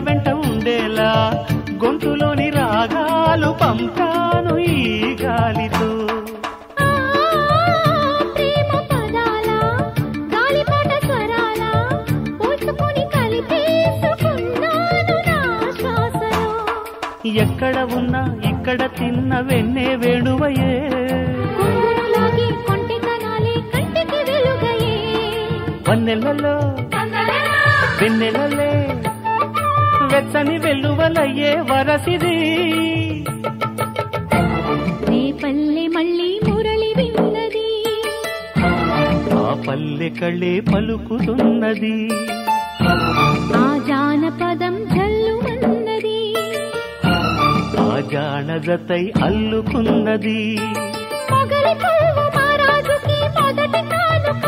వెంట ఉండేలా గొంతులోని రాగాలు పంపాను ఈ గాలితో. ప్రేమ పదాల గాలిపాట స్వరాల పోసుకొని కలిపేసుకున్నాను నా శ్వాసలో. ఎక్కడ ఉన్నా ఇక్కడ తిన్న వెన్నే వేణువయే కొంగురులాగి కొంటెతనాలే కంటికి వెలుగయే. వన్నెలలో వెన్నెలలే వెచ్చని వెల్లువలయ్యే వరసిది. నీ పల్లె మళ్ళీ మురళి విన్నది, ఆ పల్లె కళ్ళే పలుకుతున్నది, ఆ జానపదం జల్లుమన్నది, ఆ జానజతై అల్లుకున్నది. మొగలి పువ్వు మహారాజుకి మొదటి కానుక.